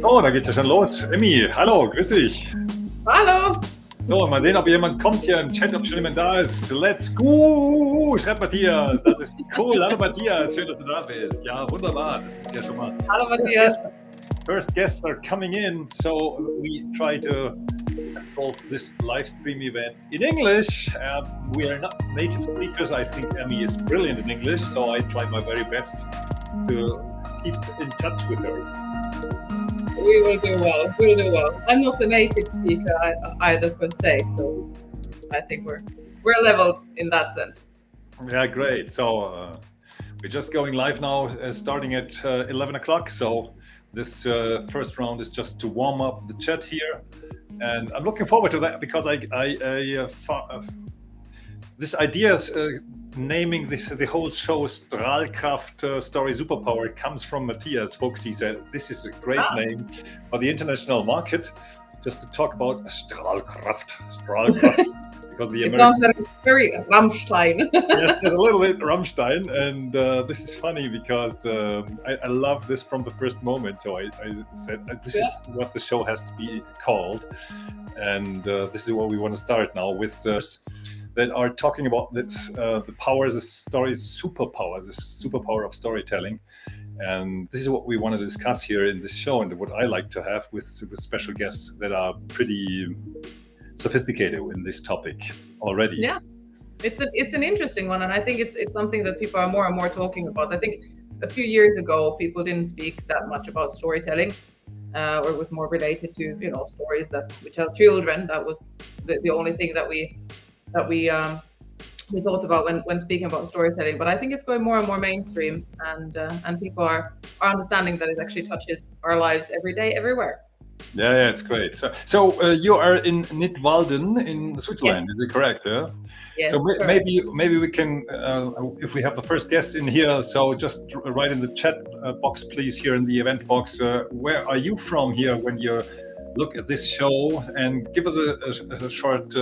Oh, da geht's ja schon los. Emmi, hallo, grüß dich. Hallo. So, mal sehen, ob jemand kommt hier im Chat, ob schon jemand da ist. Let's go! Schreibt Matthias, das ist cool. Hallo Matthias, schön, dass du da bist. Ja, wunderbar, das ist ja schon mal... Hallo Matthias. First guests are coming in, so we try to involve this live stream event in English. We are not native speakers. I think Emmi is brilliant in English, so I try my very best to keep in touch with her. We will do well. We'll do well. I'm not a native speaker either per se, so I think we're leveled in that sense. Yeah, great. So we're just going live now, starting at 11 o'clock. So this first round is just to warm up the chat here, and I'm looking forward to that because this idea naming the whole show Strahlkraft Story Superpower comes from Matthias. Folks, he said this is a great name for the international market, just to talk about Strahlkraft. Because the it sounds like very Rammstein. Yes, it's a little bit Rammstein, and this is funny because I love this from the first moment. So I said this is what the show has to be called, and this is what we want to start now with. That are talking about this, the powers of stories, superpower, the superpower of storytelling. And this is what we want to discuss here in this show, and what I like to have with special guests that are pretty sophisticated in this topic already. Yeah, it's an interesting one, and I think it's something that people are more and more talking about. I think a few years ago, people didn't speak that much about storytelling, or it was more related to stories that we tell children. That was the only thing that we thought about when speaking about storytelling. But I think it's going more and more mainstream, and people are understanding that it actually touches our lives every day, everywhere. Yeah, it's great. So you are in Nidwalden in Switzerland, Yes. Is it correct? Yeah. Yes, So correct. maybe we can, if we have the first guest in here, so just write in the chat box, please, here in the event box, where are you from here when you look at this show, and give us a short.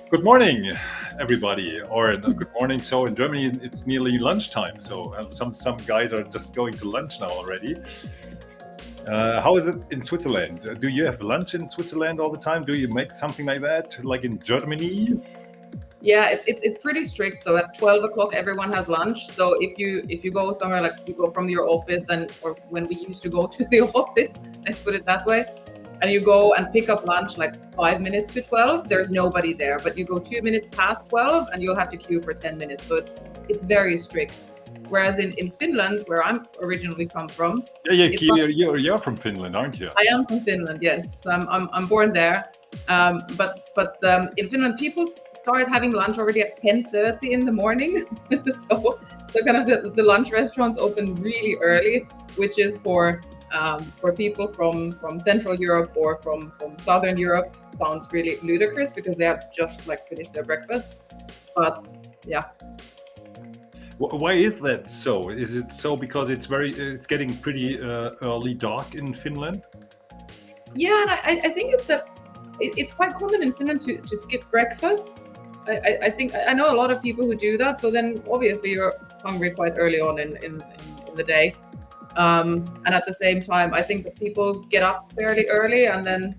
Good morning, everybody, or good morning. So in Germany, it's nearly lunchtime. So some guys are just going to lunch now already. How is it in Switzerland? Do you have lunch in Switzerland all the time? Do you make something like that, like in Germany? Yeah, it's pretty strict. So at 12 o'clock, everyone has lunch. So if you go somewhere, like you go from your office, or when we used to go to the office, let's put it that way, and you go and pick up lunch like 5 minutes to 12, there's nobody there. But you go 2 minutes past 12 and you'll have to queue for 10 minutes. So it's very strict. Whereas in Finland, where I'm originally come from. Yeah, you're from Finland, aren't you? I am from Finland, yes. So I'm born there. But in Finland, people start having lunch already at 10:30 in the morning. so kind of the lunch restaurants open really early, which is for people from Central Europe or from Southern Europe, sounds really ludicrous because they have just like finished their breakfast. But yeah. Why is that so? Is it so because it's getting pretty early dark in Finland? Yeah, and I think it's that it's quite common in Finland to skip breakfast. I think I know a lot of people who do that. So then obviously you're hungry quite early on in the day. And at the same time, I think that people get up fairly early, and then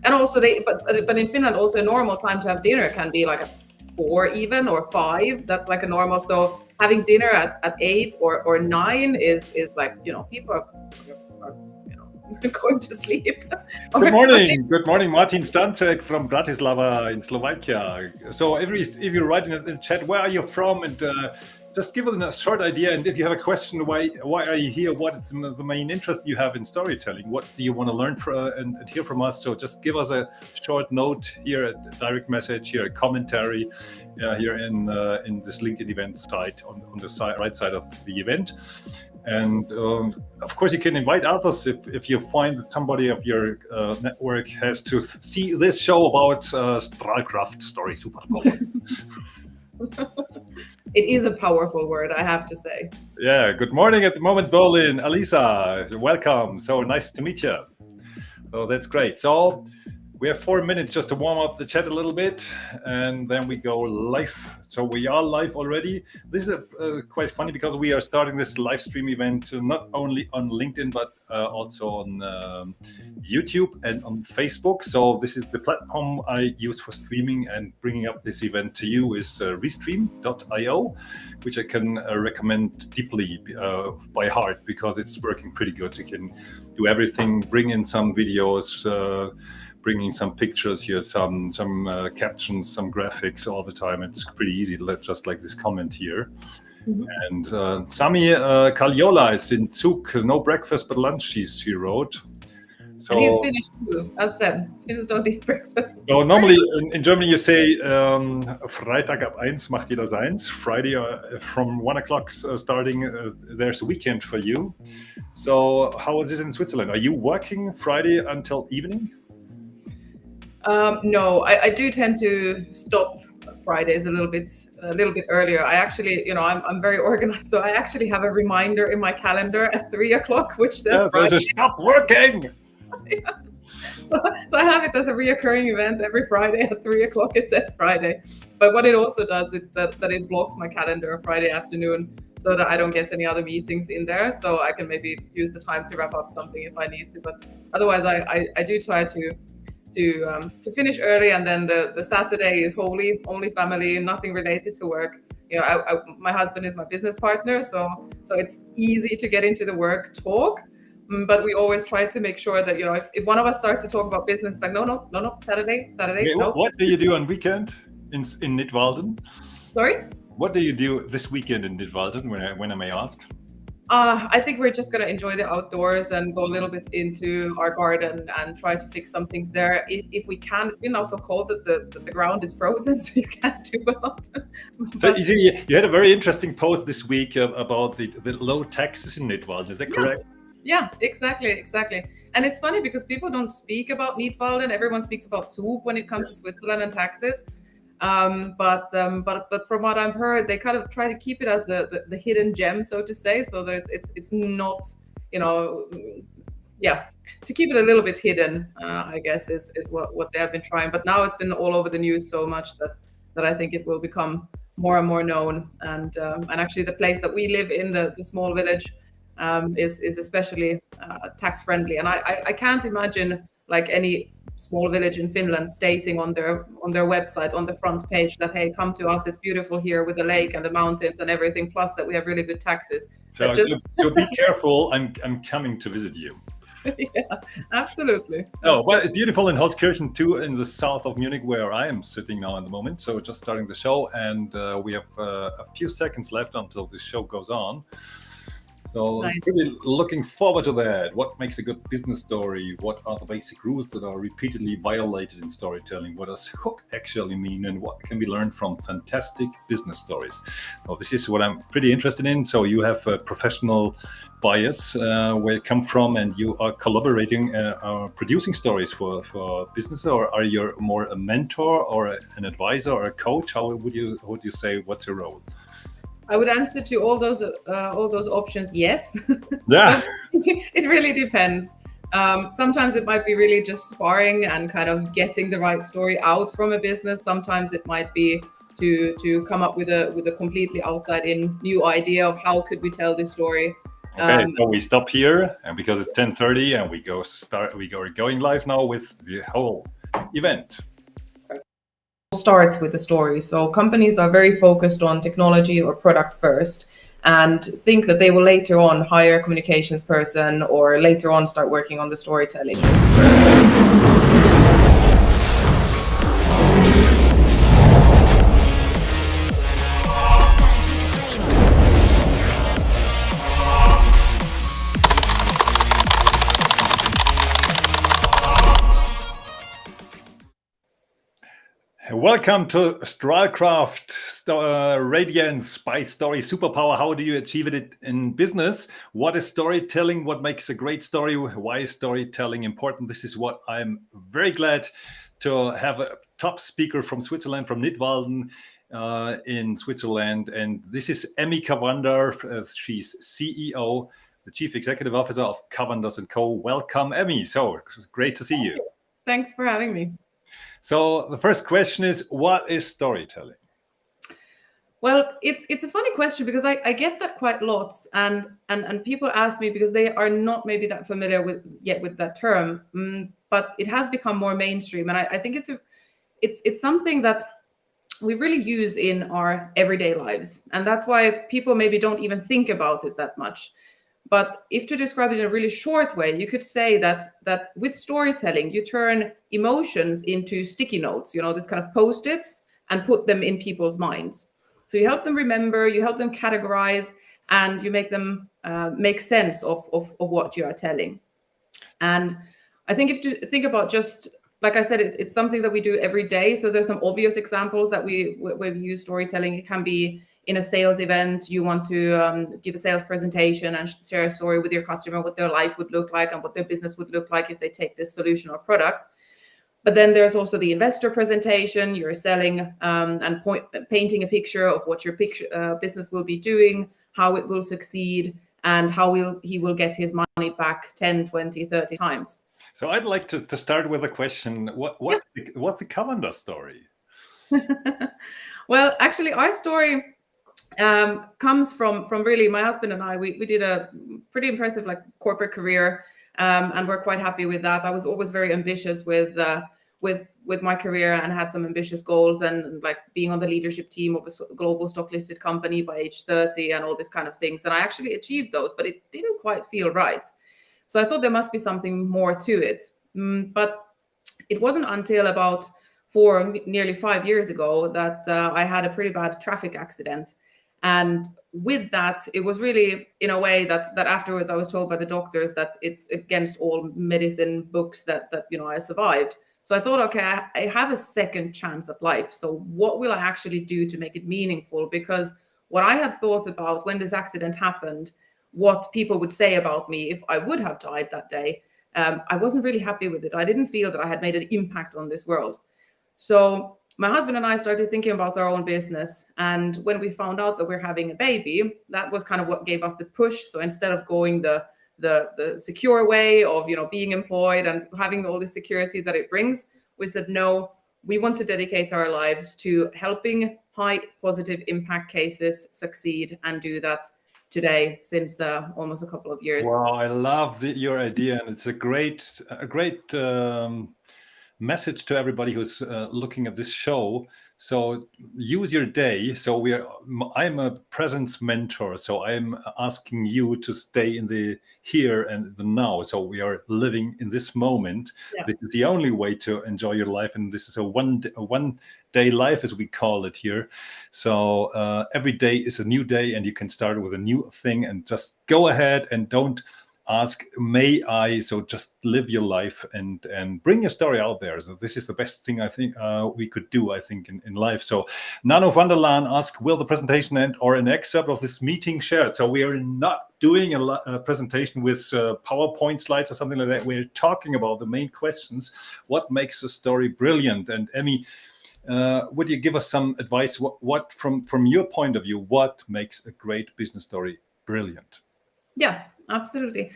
and also but in Finland also a normal time to have dinner can be like 4 even or 5. That's like a normal. So having dinner at 8 or 9 is like people are going to sleep. Good morning, Martin Stancek from Bratislava in Slovakia. So if you write in the chat, where are you from, and just give us a short idea. And if you have a question, why are you here? What is the main interest you have in storytelling? What do you want to learn and hear from us? So just give us a short note here, a direct message here, a commentary here in this LinkedIn event site on the right side of the event. And of course, you can invite others if you find that somebody of your network has to see this show about Strahlkraft Story Superpower. It is a powerful word, I have to say. Yeah, good morning at the moment, Berlin. Alisa, welcome. So nice to meet you. So that's great. So we have 4 minutes just to warm up the chat a little bit, and then we go live. So we are live already. This is quite funny because we are starting this live stream event not only on LinkedIn, but also on YouTube and on Facebook. So this is the platform I use for streaming, and bringing up this event to you is restream.io, which I can recommend deeply by heart, because it's working pretty good. You can do everything, bring in some videos, bringing some pictures here, some captions, some graphics all the time. It's pretty easy, just like this comment here. Mm-hmm. And Sami Kaliola is in Zug. No breakfast but lunch, she wrote. So, and he's finished too, as said. Finns don't eat breakfast. So normally in Germany you say Freitag ab 1 macht jeder seins. Friday from 1 o'clock starting, there's a weekend for you. So how is it in Switzerland? Are you working Friday until evening? No, I do tend to stop Fridays a little bit earlier. I actually, I'm very organized, so I actually have a reminder in my calendar at 3 o'clock, which says Friday. Just stop working. Yeah. So I have it as a reoccurring event every Friday at 3 o'clock. It says Friday, but what it also does is that it blocks my calendar Friday afternoon, so that I don't get any other meetings in there. So I can maybe use the time to wrap up something if I need to. But otherwise, I do try to finish early, and then the Saturday is only family, nothing related to work. My husband is my business partner, so it's easy to get into the work talk. But we always try to make sure that if one of us starts to talk about business, it's like no, Saturday. Okay, no. What do you do on weekend in Nidwalden? Sorry. What do you do this weekend in Nidwalden? When I may ask. I think we're just going to enjoy the outdoors and go a little bit into our garden and try to fix some things there. If we can, it's been also cold that the ground is frozen, so you can't do a lot. So you had a very interesting post this week about the low taxes in Nidwalden. Is that correct? Yeah, exactly. And it's funny because people don't speak about Nidwalden. Everyone speaks about Zug when it comes to Switzerland and taxes. But from what I've heard, they kind of try to keep it as the hidden gem, so to say, so that it's not, to keep it a little bit hidden, I guess is what they have been trying. But now it's been all over the news so much that I think it will become more and more known. And actually the place that we live in, the small village, is especially tax friendly. And I can't imagine like any small village in Finland stating on their website on the front page that, hey, come to us, it's beautiful here with the lake and the mountains and everything, plus that we have really good taxes. So be careful, I'm coming to visit you. Yeah, absolutely. Oh, well, it's beautiful in Holzkirchen too, in the south of Munich, where I am sitting now at the moment. So just starting the show, and we have a few seconds left until this show goes on. So nice. Really looking forward to that. What makes a good business story? What are the basic rules that are repeatedly violated in storytelling? What does hook actually mean? And what can be learned from fantastic business stories? Well, this is what I'm pretty interested in. So you have a professional bias where you come from, and you are collaborating, producing stories for business, or are you more a mentor or an advisor or a coach? How would you say, what's your role? I would answer to all those options, yes. Yeah. It really depends. Sometimes it might be really just sparring and kind of getting the right story out from a business. Sometimes it might be to come up with a completely outside-in new idea of how could we tell this story. Okay, so we stop here, and because it's 10:30, and we are going live now with the whole event. Starts with the story. So companies are very focused on technology or product first, and think that they will later on hire a communications person or later on start working on the storytelling. Welcome to Strahlkraft, Radiance by Story Superpower. How do you achieve it in business? What is storytelling? What makes a great story? Why is storytelling important? This is what I'm very glad to have a top speaker from Switzerland, from Nidwalden in Switzerland. And this is Emmi Kavander. She's CEO the Chief Executive Officer of Kavander & Co. Welcome, Emmi. So great to see you. Thanks for having me. So the first question is, what is storytelling? Well, it's a funny question because I get that quite lots, and people ask me because they are not maybe that familiar with that term, but it has become more mainstream, and I think it's something that we really use in our everyday lives, and that's why people maybe don't even think about it that much. But if to describe it in a really short way, you could say that with storytelling, you turn emotions into sticky notes, this kind of post-its, and put them in people's minds. So you help them remember, you help them categorize, and you make them make sense of what you are telling. And I think if you think about, just like I said, it's something that we do every day. So there's some obvious examples that we use storytelling. It can be in a sales event, you want to give a sales presentation and share a story with your customer, what their life would look like and what their business would look like if they take this solution or product. But then there's also the investor presentation. You're selling and painting a picture of what your business will be doing, how it will succeed, and how he will get his money back 10, 20, 30 times. So I'd like to start with a question. What's the Kavander story? Well, actually, our story comes from really my husband and I. We did a pretty impressive corporate career. And we're quite happy with that. I was always very ambitious with my career and had some ambitious goals, and being on the leadership team of a global stock listed company by age 30 and all these kind of things. And I actually achieved those, but it didn't quite feel right. So I thought there must be something more to it. But it wasn't until about nearly 5 years ago that I had a pretty bad traffic accident. And with that, it was really in a way that afterwards I was told by the doctors that it's against all medicine books that I survived. So I thought, okay, I have a second chance at life. So what will I actually do to make it meaningful? Because what I had thought about when this accident happened, what people would say about me if I would have died that day, I wasn't really happy with it. I didn't feel that I had made an impact on this world. So my husband and I started thinking about our own business. And when we found out that we're having a baby, that was kind of what gave us the push. So instead of going the secure way of, being employed and having all the security that it brings, we said, no, we want to dedicate our lives to helping high positive impact cases succeed, and do that today since almost a couple of years. Wow, I love your idea. And it's a great message to everybody who's looking at this show. So use your day. So I'm a presence mentor. So I'm asking you to stay in the here and the now. So we are living in this moment. Yeah. This is the only way to enjoy your life. And this is a one day life, as we call it here. So every day is a new day, and you can start with a new thing, and just go ahead and don't ask, may I? So just live your life and bring your story out there. So this is the best thing I think we could do, I think, in life. So Nano van der Laan asked, will the presentation or an excerpt of this meeting shared? So we are not doing a presentation with PowerPoint slides or something like that. We're talking about the main questions. What makes a story brilliant? And Emmi, would you give us some advice? What from your point of view, what makes a great business story brilliant? Yeah, absolutely.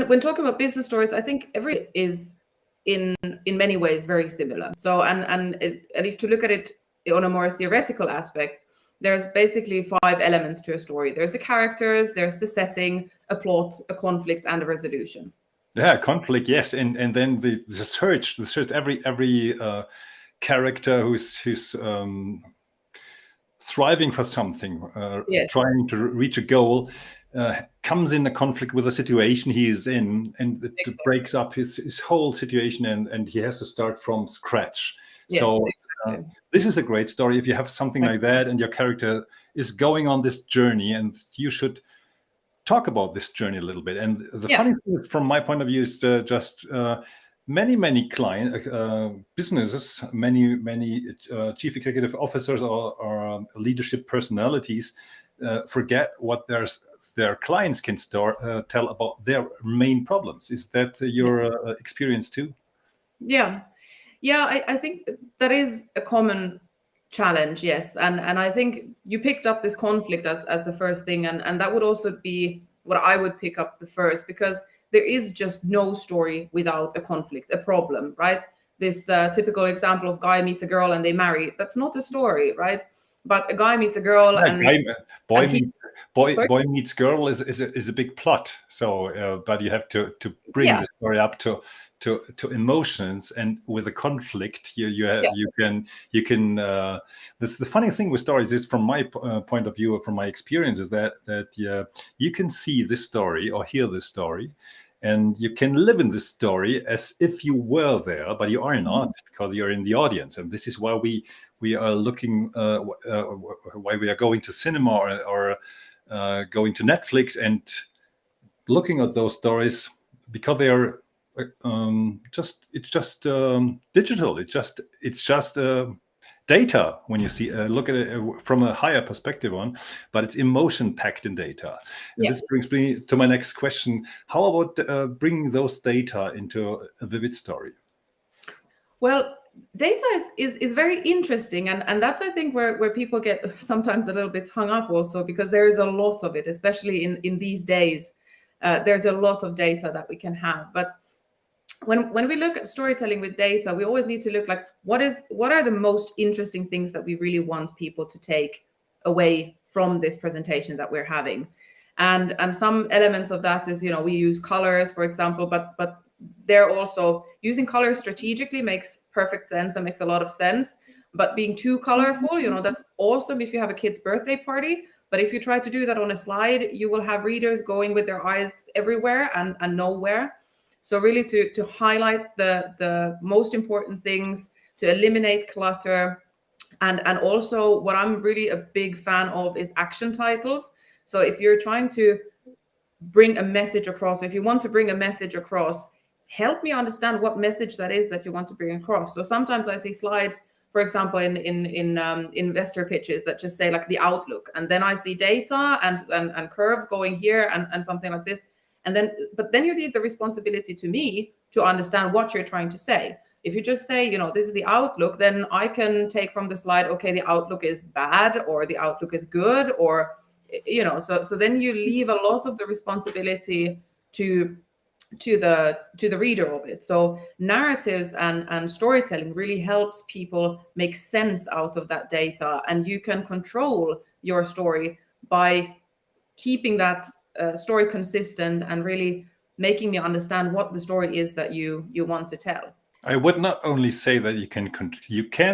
When talking about business stories, I think every is in many ways very similar. So and if to look at it on a more theoretical aspect, there's basically 5 elements to a story. There's the characters, there's the setting, a plot, a conflict, and a resolution. Yeah, conflict, yes, and then the search. Every character who's thriving for something, yes, trying to reach a goal, comes in a conflict with the situation he is in, and it exactly breaks up his whole situation, and he has to start from scratch. Yes, so exactly. This is a great story if you have something like that, and your character is going on this journey, and you should talk about this journey a little bit. And the funny thing from my point of view is just many client businesses, many chief executive officers or leadership personalities forget what their clients can tell about their main problems. Is that your experience too? Yeah, I think that is a common challenge, yes. And I think you picked up this conflict as the first thing, and that would also be what I would pick up the first, because there is just no story without a conflict, a problem, right? This typical example of guy meets a girl and they marry, that's not a story, right? But a guy meets a girl boy meets girl is a big plot. So, but you have to bring the story up to emotions, and with a conflict, you can. The funny thing with stories is, from my point of view, from my experience, is that you can see this story or hear this story, and you can live in this story as if you were there, but you are not, because you're in the audience. And this is why we are looking, why we are going to cinema or going to Netflix and looking at those stories, because they are it's just digital. It's just data when you see look at it from a higher perspective on, but it's emotion packed in data. And this brings me to my next question: how about bringing those data into a vivid story? Well, data is very interesting, and that's, I think, where people get sometimes a little bit hung up also, because there is a lot of it, especially in these days. There's a lot of data that we can have, but when we look at storytelling with data, we always need to look like what are the most interesting things that we really want people to take away from this presentation that we're having. And some elements of that is, we use colors, for example, but they're also using colors strategically makes perfect sense and makes a lot of sense. But being too colorful, that's awesome if you have a kid's birthday party. But if you try to do that on a slide, you will have readers going with their eyes everywhere and nowhere. So really to highlight the most important things, to eliminate clutter. And also what I'm really a big fan of is action titles. So if you're trying to bring a message across, if you want to bring a message across, help me understand what message that is that you want to bring across. So sometimes I see slides, for example, in investor pitches that just say like the outlook, and then I see data and curves going here and something like this. But then you leave the responsibility to me to understand what you're trying to say. If you just say, this is the outlook, then I can take from the slide, okay, the outlook is bad or the outlook is good, or, so then you leave a lot of the responsibility to the reader of it. So narratives and storytelling really helps people make sense out of that data, and you can control your story by keeping that story consistent and really making me understand what the story is that you want to tell. I would not only say that you can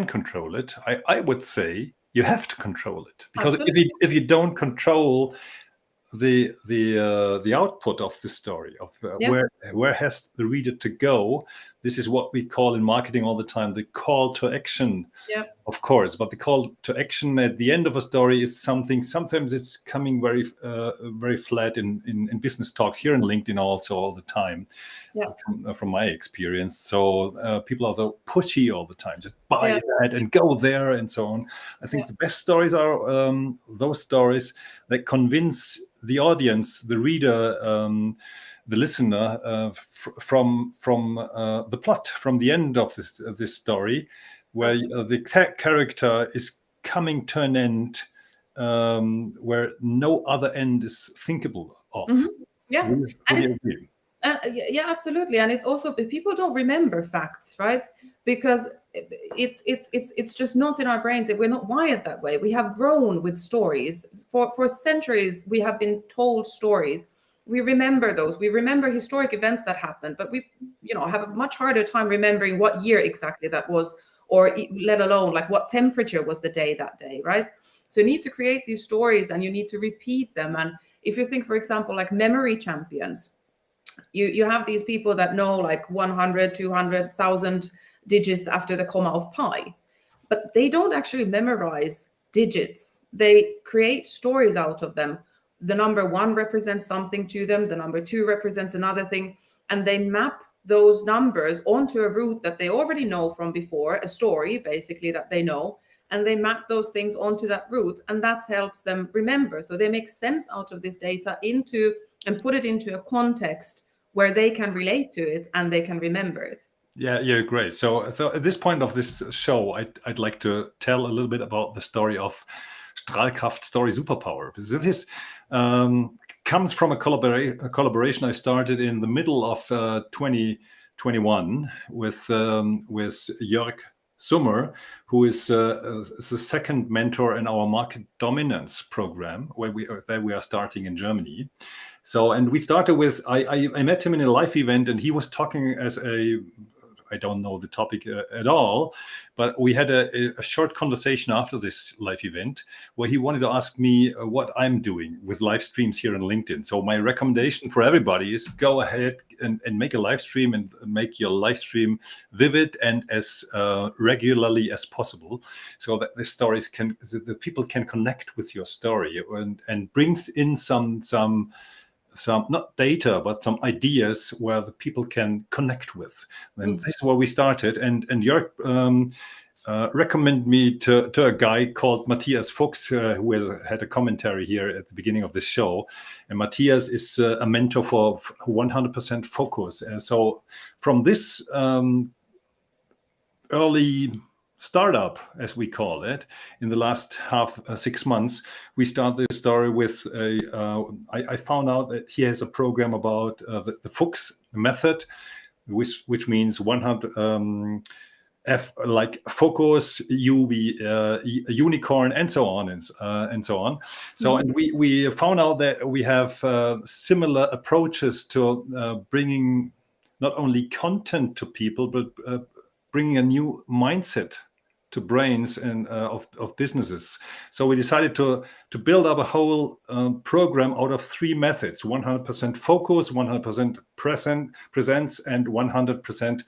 control it. I would say you have to control it, because if you don't control the output of the story, of where has the reader to go, this is what we call in marketing all the time the call to action. Of course, but the call to action at the end of a story is something, sometimes it's coming very flat in business talks here in LinkedIn also all the time, from my experience. So people are so pushy all the time, just buy that and go there and so on. I think the best stories are those stories that convince the audience, the reader, the listener, from the plot, from the end of this story, where the character is coming to an end where no other end is thinkable of. Yeah, absolutely. And it's also, people don't remember facts, right? Because it's just not in our brains. We're not wired that way. We have grown with stories. For centuries, we have been told stories. We remember those. We remember historic events that happened, but we, have a much harder time remembering what year exactly that was, or let alone like what temperature was the day that day, right? So you need to create these stories and you need to repeat them. And if you think, for example, like memory champions, you have these people that know like 100, 200,000 digits after the comma of pi, but they don't actually memorize digits. They create stories out of them. The number 1 represents something to them. The number 2 represents another thing. And they map those numbers onto a route that they already know from before, a story basically that they know, and they map those things onto that route, and that helps them remember. So they make sense out of this data and put it into a context where they can relate to it and they can remember it. Yeah, great. So at this point of this show, I'd like to tell a little bit about the story of Strahlkraft story Superpower. This is comes from a collaboration I started in the middle of 2021 with Jörg Summer, who is the second mentor in our market dominance program, where we are starting in Germany. So, and we started with, I met him in a live event, and he was talking as I don't know the topic at all, but we had a short conversation after this live event where he wanted to ask me what I'm doing with live streams here on LinkedIn. So my recommendation for everybody is go ahead and make a live stream, and make your live stream vivid and as regularly as possible, so that the people can connect with your story, and brings in some not data, but some ideas where the people can connect with. And this is where we started. And Jörg recommended me to a guy called Matthias Fuchs, who had a commentary here at the beginning of this show. And Matthias is a mentor for 100% Focus. And so from this early startup, as we call it, in the last 6 months, we started this story with I found out that he has a program about the Fuchs method, which means 100 F, like focus, UV, unicorn, and so on and so on. So, and we found out that we have similar approaches to bringing not only content to people, but bringing a new mindset to brains and of businesses. So we decided to build up a whole program out of 3 methods: 100% focus, 100% presence, and 100%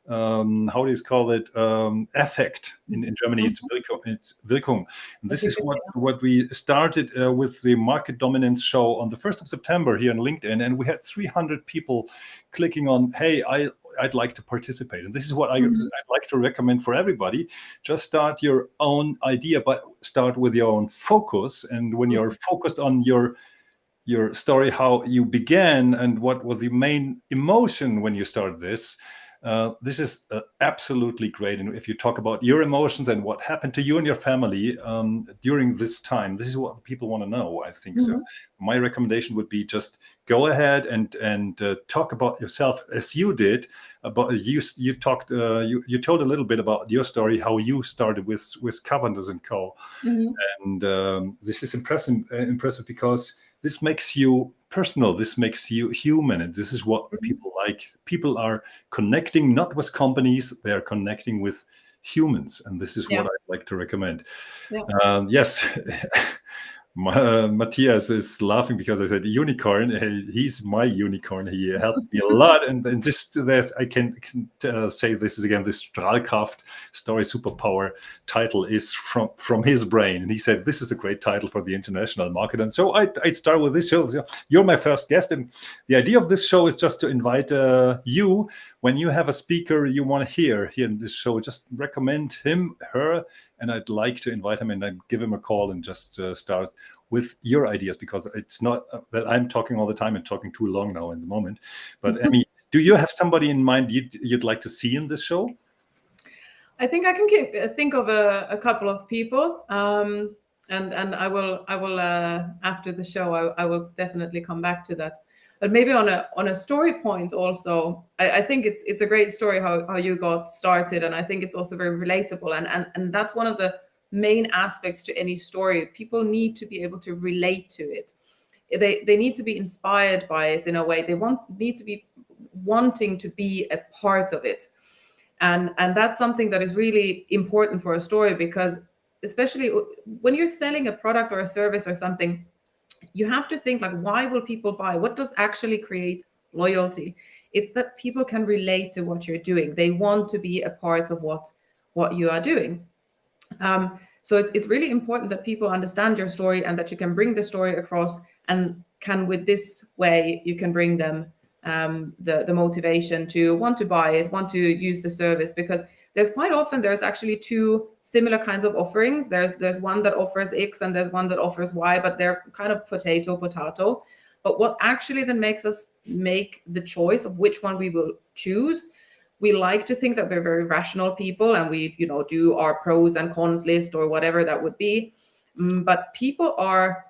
how do you call it? Affect. In Germany, it's Wirkung. And this is what we started with the Market Dominance show on the 1st of September here on LinkedIn, and we had 300 people clicking on, hey, I'd like to participate. And this is what I'd like to recommend for everybody. Just start your own idea, but start with your own focus. And when you're focused on your story, how you began, and what was the main emotion when you started this, this is absolutely great. And if you talk about your emotions and what happened to you and your family during this time, this is what people want to know, I think. So my recommendation would be just go ahead and talk about yourself as you did. About you told a little bit about your story, how you started with Kavanders and Co. And this is impressive because this makes you personal, this makes you human, and this is what people like. People are connecting not with companies, they are connecting with humans, and this is what I'd like to recommend. Yes. Matthias is laughing because I said unicorn. He's my unicorn. He helped me a lot, and I can say this is again, this Strahlkraft story Superpower title is from his brain, and he said this is a great title for the international market. And so I'd start with this show. You're my first guest, and the idea of this show is just to invite you, when you have a speaker you want to hear here in this show, just recommend him, her, and I'd like to invite him and then give him a call and just start with your ideas, because it's not that I'm talking all the time and talking too long now in the moment. But Emmi, do you have somebody in mind you'd like to see in this show? I think I can think of a couple of people, and I will after the show I will definitely come back to that. But maybe on a story point also, I think it's a great story how you got started, and I think it's also very relatable, and that's one of the main aspects to any story. People need to be able to relate to it. They need to be inspired by it in a way. They need to be wanting to be a part of it, and that's something that is really important for a story, because especially when you're selling a product or a service or something, you have to think, like, why will people buy? What does actually create loyalty? It's that people can relate to what you're doing. They want to be a part of what you are doing. So it's really important that people understand your story, and that you can bring the story across, and with this way you can bring them the motivation to want to buy it, want to use the service, because there's actually 2 similar kinds of offerings. There's one that offers X and there's one that offers Y, but they're kind of potato. But what actually then makes us make the choice of which one we will choose, we like to think that we're very rational people, and we do our pros and cons list or whatever that would be. But people are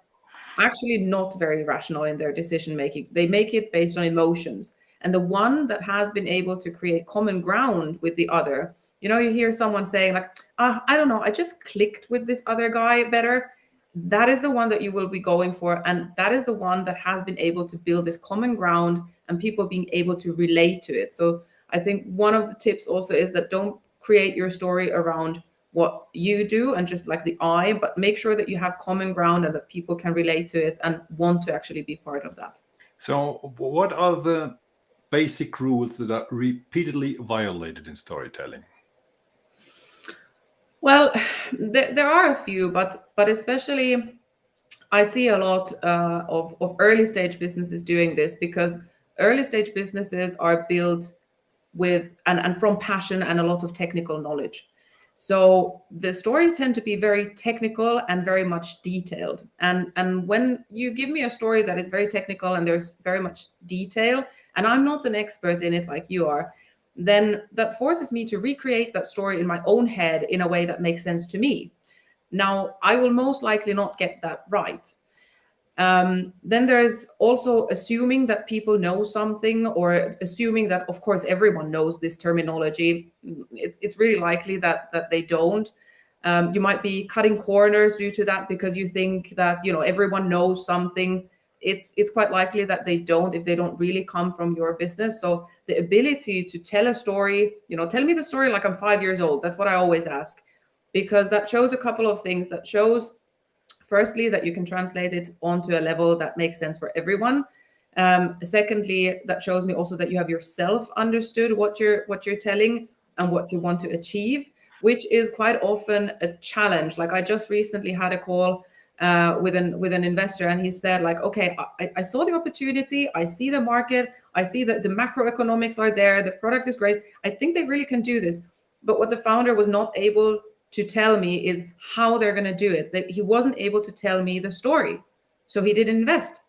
actually not very rational in their decision making. They make it based on emotions. And the one that has been able to create common ground with the other, you know, you hear someone saying like, I don't know, I just clicked with this other guy better. That is the one that you will be going for. And that is the one that has been able to build this common ground and people being able to relate to it. So I think one of the tips also is that don't create your story around what you do and just like the I, but make sure that you have common ground and that people can relate to it and want to actually be part of that. So what are the basic rules that are repeatedly violated in storytelling? Well, there are a few, but especially I see a lot of early stage businesses doing this, because early stage businesses are built with and from passion and a lot of technical knowledge. So the stories tend to be very technical and very much detailed. And when you give me a story that is very technical and there's very much detail, and I'm not an expert in it like you are, then that forces me to recreate that story in my own head in a way that makes sense to me. Now, I will most likely not get that right. Then there's also assuming that people know something, or assuming that, of course, everyone knows this terminology. It's really likely that they don't. You might be cutting corners due to that because you think that, you know, everyone knows something. It's quite likely that they don't if they don't really come from your business. So the ability to tell a story, you know, tell me the story like I'm 5 years old. That's what I always ask, because that shows a couple of things. That shows, firstly, that you can translate it onto a level that makes sense for everyone. Secondly, that shows me also that you have yourself understood what you're telling and what you want to achieve, which is quite often a challenge. Like I just recently had a call with an investor, and he said like, okay, I saw the opportunity, I see the market, I see that the macroeconomics are there, the product is great, I think they really can do this. But what the founder was not able to tell me is how they're going to do it. That he wasn't able to tell me the story, so he didn't invest.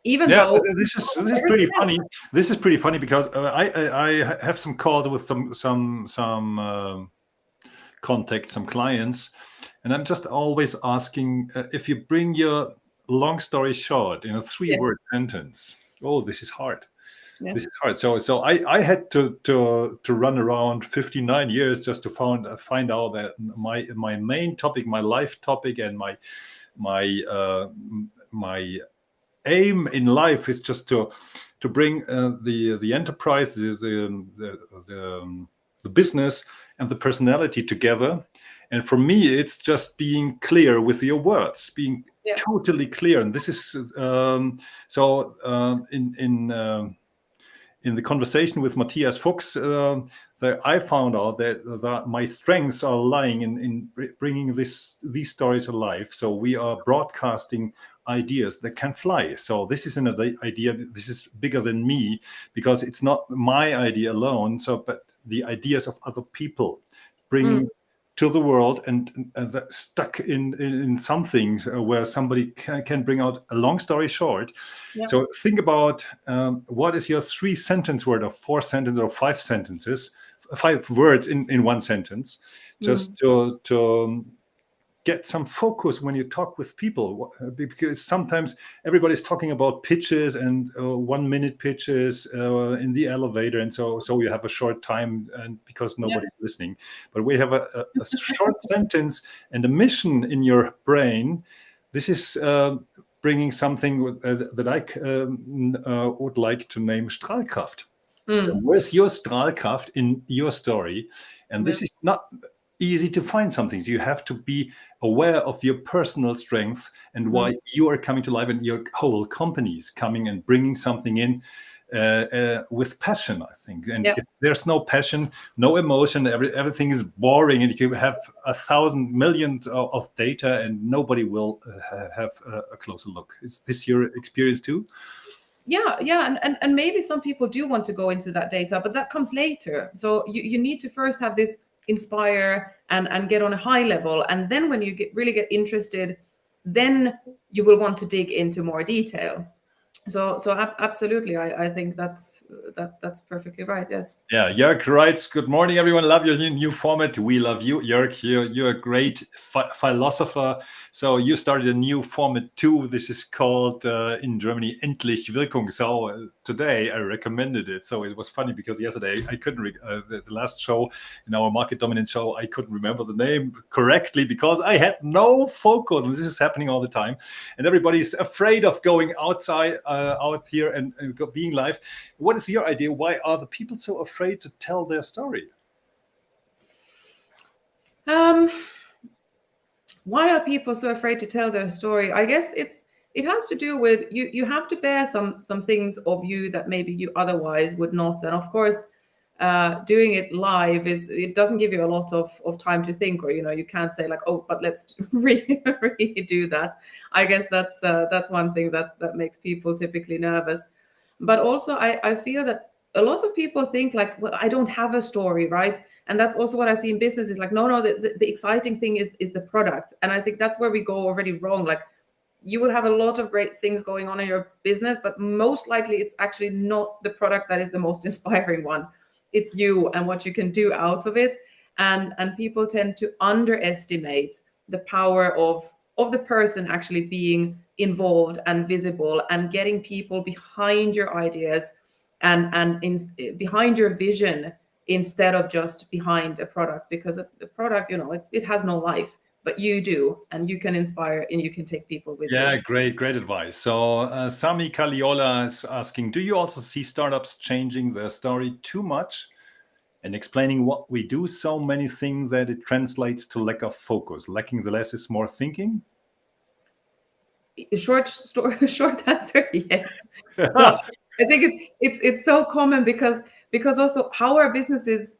Even though this is pretty funny. This is pretty funny because I have some calls with some contacts, some clients, and I'm just always asking if you bring your long story short in a 3-word sentence. Oh, this is hard. Yeah. This is hard. So I had to run around 59 years just to find out that my main topic, my life topic, and my aim in life is just to bring the enterprise, the business, and the personality together. And for me, it's just being clear with your words, being totally clear. And this is in the conversation with Matthias Fuchs, I found out that my strengths are lying in bringing these stories alive. So we are broadcasting ideas that can fly. So this is an idea. This is bigger than me, because it's not my idea alone. But the ideas of other people bringing to the world, and that stuck in something where somebody can bring out a long story short. Yeah. So think about what is your 3-sentence word, or 4 sentences, or 5 sentences, 5 words in one sentence, just to get some focus when you talk with people, because sometimes everybody's talking about pitches and 1-minute pitches in the elevator, and so you have a short time, and because nobody's listening. But we have a short sentence and a mission in your brain. This is bringing something that I would like to name Strahlkraft. So where's your Strahlkraft in your story? And this is not easy to find something. So you have to be aware of your personal strengths and why you are coming to life, and your whole company is coming and bringing something in with passion, I think. And if there's no passion, no emotion, everything is boring, and you can have 1,000 million of data and nobody will have a closer look. Is this your experience too? Yeah, and maybe some people do want to go into that data, but that comes later. So you need to first have this inspire and get on a high level, and then when you really get interested, then you will want to dig into more detail. Absolutely, I think that's perfectly right. Yes. Yeah, Jörg writes, good morning, everyone. Love your new format. We love you, Jörg. You're a great philosopher. So you started a new format too. This is called in Germany Endlich Wirkung. So today I recommended it. So it was funny because yesterday I couldn't, the last show in our market dominance show, I couldn't remember the name correctly because I had no focus. And this is happening all the time. And everybody's afraid of going outside, out here and being live. What is your idea? Why are the people so afraid to tell their story? Why are people so afraid to tell their story? I guess it has to do with you have to bear some things of you that maybe you otherwise would not. And of course, doing it live it doesn't give you a lot of time to think, or you can't say like, oh, but let's really do that. I guess that's one thing that makes people typically nervous. But also I feel that a lot of people think like, well, I don't have a story, right? And that's also what I see in business is like, no, the exciting thing is the product. And I think that's where we go already wrong. Like, you will have a lot of great things going on in your business, but most likely it's actually not the product that is the most inspiring one. It's you and what you can do out of it. And people tend to underestimate the power of the person actually being involved and visible and getting people behind your ideas and behind your vision instead of just behind a product, because the product, it has no life, but you do, and you can inspire and you can take people with you. Yeah, great advice. So Sami Kaliola is asking, do you also see startups changing their story too much and explaining what we do so many things that it translates to lack of focus? Lacking the less is more thinking? Short answer, yes. So I think it's so common because also how our business is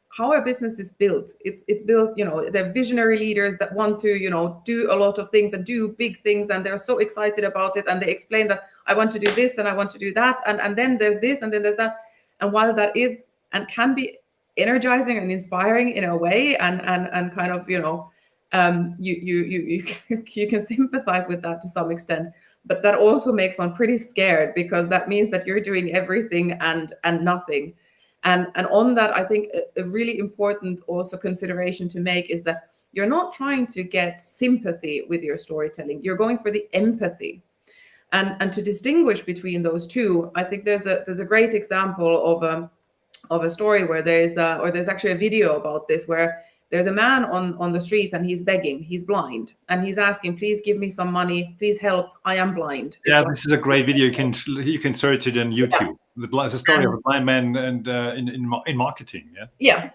built. It's built, they're visionary leaders that want to, do a lot of things and do big things, and they're so excited about it, and they explain that I want to do this and I want to do that, and then there's this and then there's that. And while that is and can be energizing and inspiring in a way, and kind of, you can sympathize with that to some extent, but that also makes one pretty scared, because that means that you're doing everything and nothing. And on that, I think a really important also consideration to make is that you're not trying to get sympathy with your storytelling. You're going for the empathy. And to distinguish between those two, I think there's a great example of a story where there's actually a video about this, where there's a man on the street and he's begging, he's blind, and he's asking, please give me some money, please help, I am blind. Yeah, this is a great video. You can search it on YouTube. Yeah. The story of a blind man and in marketing. Yeah.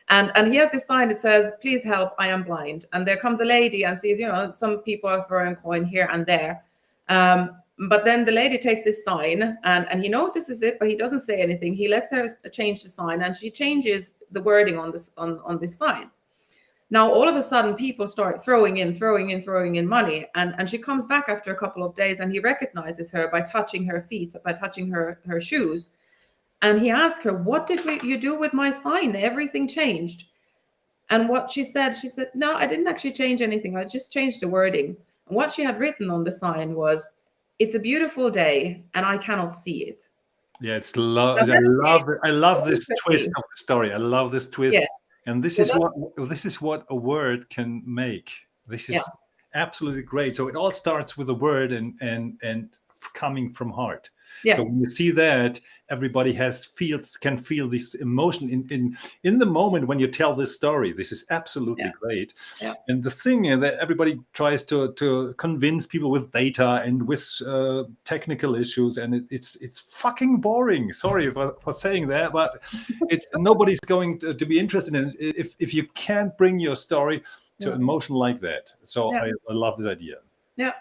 And he has this sign that says, please help, I am blind. And there comes a lady and sees, some people are throwing coin here and there. But then the lady takes this sign and he notices it, but he doesn't say anything. He lets her change the sign, and she changes the wording on this sign. Now, all of a sudden, people start throwing in money. And she comes back after a couple of days, and he recognizes her by touching her feet, by touching her shoes. And he asked her, what did you do with my sign? Everything changed. And what she said, no, I didn't actually change anything. I just changed the wording. And what she had written on the sign was, it's a beautiful day and I cannot see it. Yeah, it's I love this twist of the story. I love this twist. Yes. And this is what a word can make. This is absolutely great. So it all starts with a word and coming from heart. Yeah. So when you see that, everybody can feel this emotion in the moment when you tell this story. This is absolutely great. Yeah. And the thing is that everybody tries to convince people with data and with technical issues, and it's fucking boring. Sorry for saying that, but nobody's going to be interested in it if you can't bring your story to emotion like that. So I love this idea. Yeah,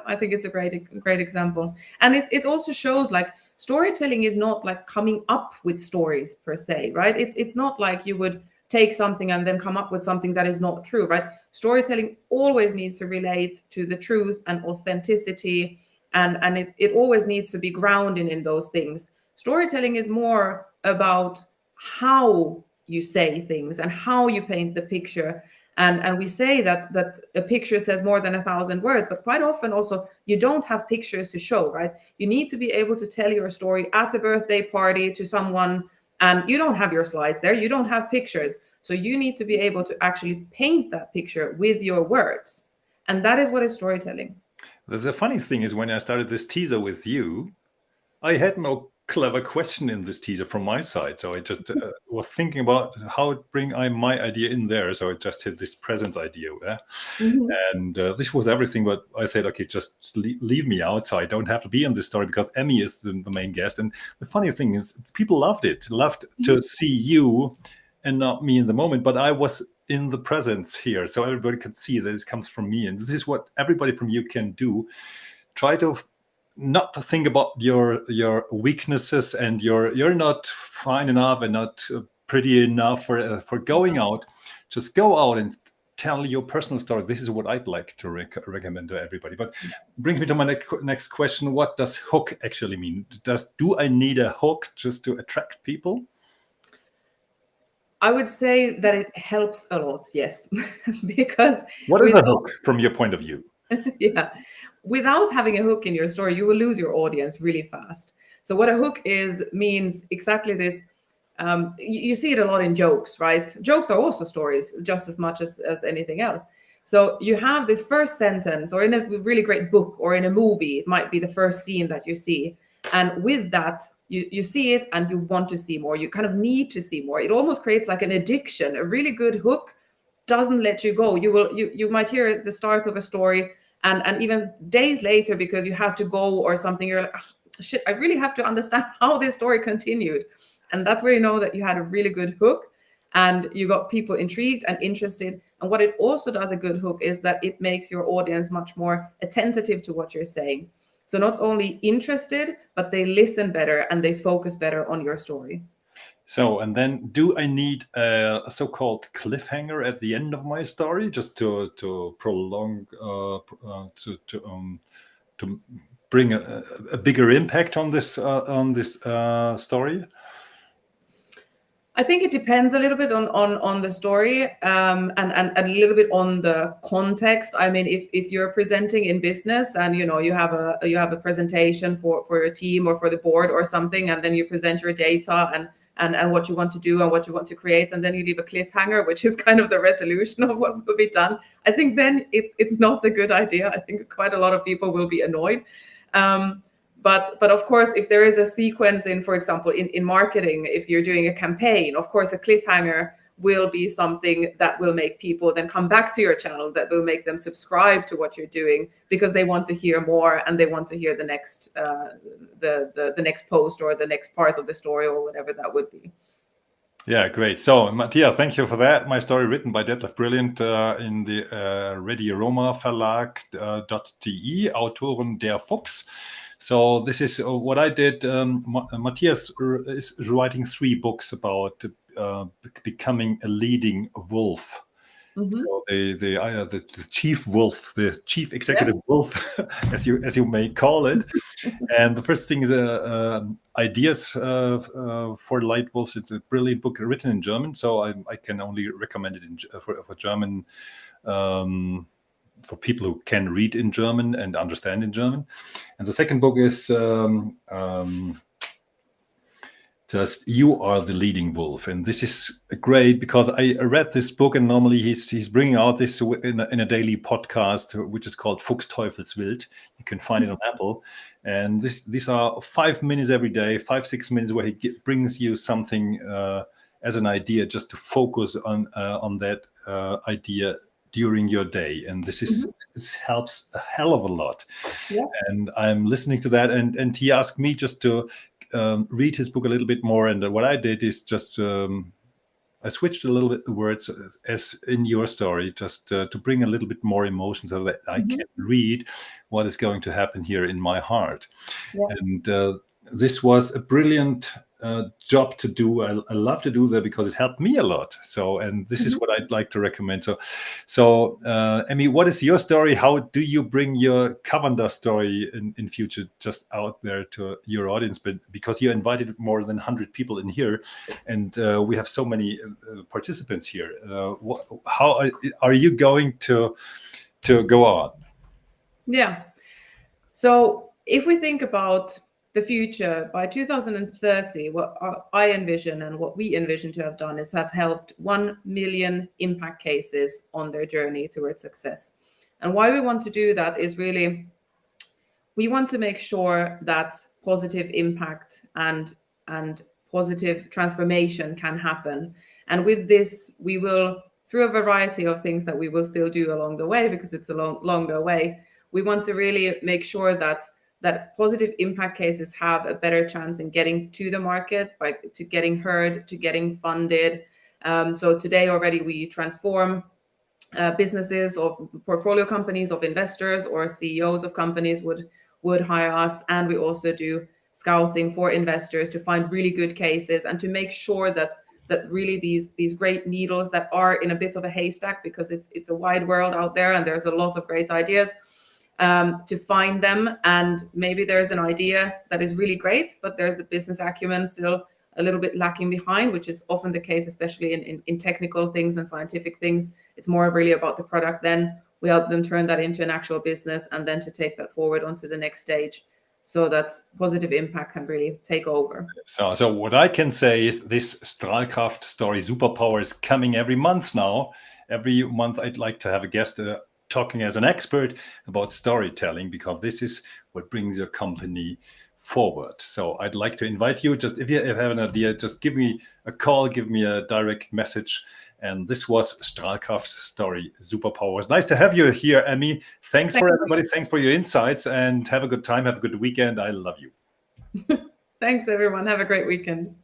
I think it's a great example. And it also shows like storytelling is not like coming up with stories per se, right? It's not like you would take something and then come up with something that is not true, right? Storytelling always needs to relate to the truth and authenticity, and it always needs to be grounded in those things. Storytelling is more about how you say things and how you paint the picture. And we say that a picture says more than 1,000 words, but quite often also you don't have pictures to show, right? You need to be able to tell your story at a birthday party to someone, and you don't have your slides there, you don't have pictures. So you need to be able to actually paint that picture with your words. And that is what is storytelling. The funny thing is, when I started this teaser with you, I had no clever question in this teaser from my side. So I just was thinking about how to bring my idea in there. So I just hit this presence idea. And this was everything. But I said, okay, just leave me out. So I don't have to be in this story because Emmy is the main guest. And the funny thing is, people loved to see you and not me in the moment. But I was in the presence here. So everybody could see that this comes from me. And this is what everybody from you can do. Try to not to think about your weaknesses and you're not fine enough and not pretty enough for going out. Just go out and tell your personal story. This is what I'd like to recommend to everybody. But brings me to my next question. What does hook actually mean? Do I need a hook just to attract people? I would say that it helps a lot, yes. Because what is a hook from your point of view? Yeah. Without having a hook in your story, you will lose your audience really fast. So what a hook means exactly this. You see it a lot in jokes, right? Jokes are also stories just as much as anything else. So you have this first sentence, or in a really great book or in a movie, it might be the first scene that you see. And with that, you see it and you want to see more. You kind of need to see more. It almost creates like an addiction. A really good hook doesn't let you go. You might hear the start of a story and even days later, because you have to go or something, you're like, oh, shit, I really have to understand how this story continued. And that's where you know that you had a really good hook and you got people intrigued and interested. And what it also does, a good hook, is that it makes your audience much more attentive to what you're saying. So not only interested, but they listen better and they focus better on your story. So, and then do I need a so-called cliffhanger at the end of my story just to prolong, to bring a bigger impact on this story? I think it depends a little bit on the story and a little bit on the context. I mean, if you're presenting in business and you have a presentation for your team or for the board or something, and then you present your data and what you want to do and what you want to create, and then you leave a cliffhanger, which is kind of the resolution of what will be done. I think then it's not a good idea. I think quite a lot of people will be annoyed. But of course, if there is a sequence in, for example, in marketing, if you're doing a campaign, of course, a cliffhanger will be something that will make people then come back to your channel, that will make them subscribe to what you're doing because they want to hear more and they want to hear the next the next post or the next part of the story or whatever that would be. Yeah, great. So, Matthias, thank you for that. My story written by Detlef Brilliant in the Radioroma Verlag.de, Autoren der Fuchs. So this is what I did. Matthias is writing 3 books about becoming a leading wolf. Mm-hmm. So the chief wolf, the chief executive wolf, as you may call it. And the first thing is ideas for light wolves. It's a brilliant book written in German, so I can only recommend it for German. For people who can read in German and understand in German. And the second book is just You Are the Leading Wolf. And this is great because I read this book, and normally he's bringing out this in a daily podcast, which is called Fuchs Teufelswild. You can find it on Apple. And these are 5 minutes every day, 5-6 minutes, where he brings you something as an idea just to focus on that idea during your day. And this helps a hell of a lot. Yeah. And I'm listening to that, and he asked me just to read his book a little bit more. And what I did is just I switched a little bit the words as in your story, just to bring a little bit more emotion so that I can read what is going to happen here in my heart. Yeah. And this was a brilliant job to do. I love to do that because it helped me a lot. So, and this is what I'd like to recommend. So Emmi, what is your story? How do you bring your Kavander story in future just out there to your audience? But because you invited more than 100 people in here, and we have so many participants here, how are you going to go on? Yeah. So if we think about the future, by 2030, what I envision and what we envision to have done is have helped 1 million impact cases on their journey towards success. And why we want to do that is really, we want to make sure that positive impact and positive transformation can happen. And with this, we will, through a variety of things that we will still do along the way, because it's a longer way, we want to really make sure that positive impact cases have a better chance in getting to the market, to getting heard, to getting funded. So today already we transform businesses or portfolio companies of investors, or CEOs of companies would hire us, and we also do scouting for investors to find really good cases and to make sure that really these great needles that are in a bit of a haystack, because it's a wide world out there and there's a lot of great ideas, to find them. And maybe there's an idea that is really great, but there's the business acumen still a little bit lacking behind, which is often the case, especially in technical things and scientific things. It's more really about the product. Then we help them turn that into an actual business, and then to take that forward onto the next stage, so that positive impact can really take over. So what I can say is this Strahlkraft story, Superpower, is coming every month now. Every month I'd like to have a guest talking as an expert about storytelling, because this is what brings your company forward. So I'd like to invite you, just if you have an idea, just give me a call, give me a direct message. And this was Strahlkraft story, Superpower. It was nice to have you here, Emmi. Thanks for everybody. Thanks for your insights, and have a good time. Have a good weekend. I love you. Thanks, everyone. Have a great weekend.